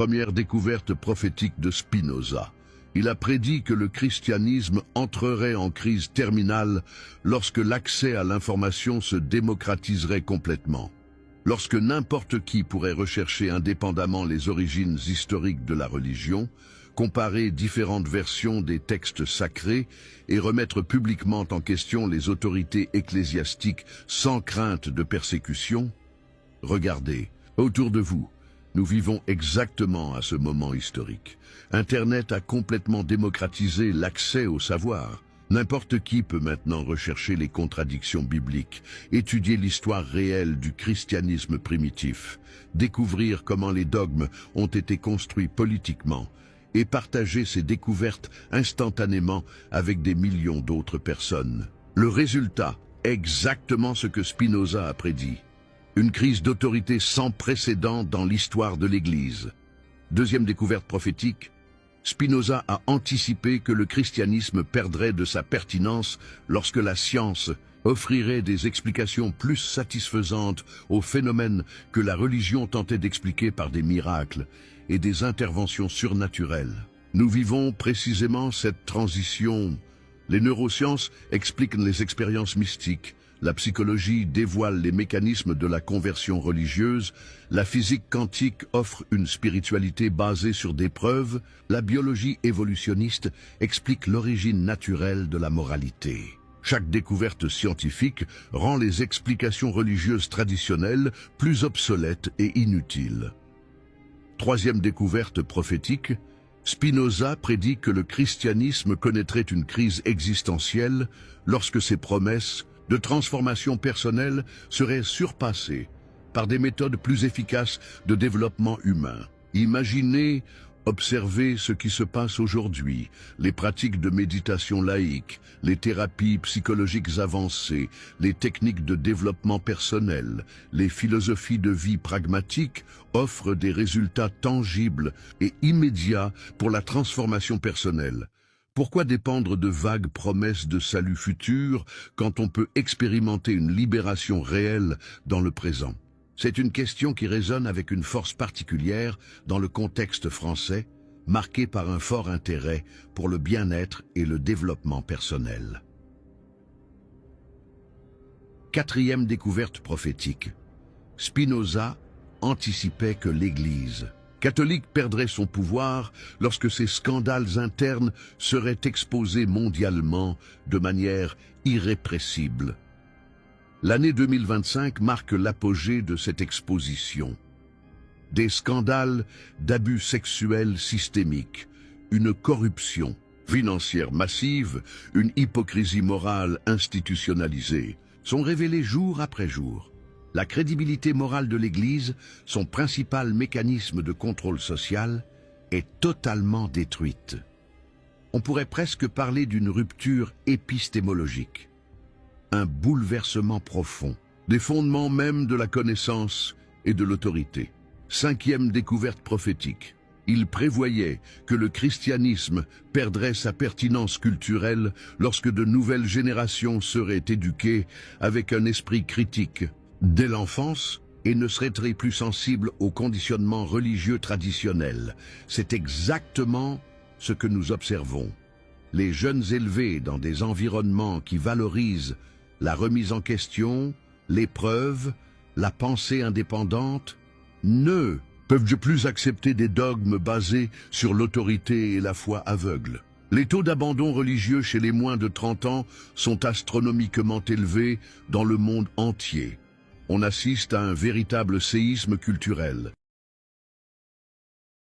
première découverte prophétique de Spinoza. Il a prédit que le christianisme entrerait en crise terminale lorsque l'accès à l'information se démocratiserait complètement. Lorsque n'importe qui pourrait rechercher indépendamment les origines historiques de la religion, comparer différentes versions des textes sacrés et remettre publiquement en question les autorités ecclésiastiques sans crainte de persécution. Regardez, autour de vous, nous vivons exactement à ce moment historique. Internet a complètement démocratisé l'accès au savoir. N'importe qui peut maintenant rechercher les contradictions bibliques, étudier l'histoire réelle du christianisme primitif, découvrir comment les dogmes ont été construits politiquement et partager ces découvertes instantanément avec des millions d'autres personnes. Le résultat, exactement ce que Spinoza a prédit. Une crise d'autorité sans précédent dans l'histoire de l'Église. Deuxième découverte prophétique, Spinoza a anticipé que le christianisme perdrait de sa pertinence lorsque la science offrirait des explications plus satisfaisantes aux phénomènes que la religion tentait d'expliquer par des miracles et des interventions surnaturelles. Nous vivons précisément cette transition. Les neurosciences expliquent les expériences mystiques, la psychologie dévoile les mécanismes de la conversion religieuse, la physique quantique offre une spiritualité basée sur des preuves, la biologie évolutionniste explique l'origine naturelle de la moralité. Chaque découverte scientifique rend les explications religieuses traditionnelles plus obsolètes et inutiles. Troisième découverte prophétique, Spinoza prédit que le christianisme connaîtrait une crise existentielle lorsque ses promesses de transformation personnelle seraient surpassées par des méthodes plus efficaces de développement humain. Imaginez, observez ce qui se passe aujourd'hui, les pratiques de méditation laïque, les thérapies psychologiques avancées, les techniques de développement personnel, les philosophies de vie pragmatiques offrent des résultats tangibles et immédiats pour la transformation personnelle. Pourquoi dépendre de vagues promesses de salut futur quand on peut expérimenter une libération réelle dans le présent? C'est une question qui résonne avec une force particulière dans le contexte français, marqué par un fort intérêt pour le bien-être et le développement personnel. Quatrième découverte prophétique. Spinoza anticipait que l'Église catholique perdrait son pouvoir lorsque ces scandales internes seraient exposés mondialement de manière irrépressible. L'année 2025 marque l'apogée de cette exposition. Des scandales d'abus sexuels systémiques, une corruption financière massive, une hypocrisie morale institutionnalisée, sont révélés jour après jour. La crédibilité morale de l'Église, son principal mécanisme de contrôle social, est totalement détruite. On pourrait presque parler d'une rupture épistémologique, un bouleversement profond, des fondements même de la connaissance et de l'autorité. Cinquième découverte prophétique. Il prévoyait que le christianisme perdrait sa pertinence culturelle lorsque de nouvelles générations seraient éduquées avec un esprit critique dès l'enfance et ne seraient plus sensibles aux conditionnements religieux traditionnels. C'est exactement ce que nous observons. Les jeunes élevés dans des environnements qui valorisent la remise en question, l'épreuve, la pensée indépendante, ne peuvent plus accepter des dogmes basés sur l'autorité et la foi aveugle. Les taux d'abandon religieux chez les moins de 30 ans sont astronomiquement élevés dans le monde entier. On assiste à un véritable séisme culturel.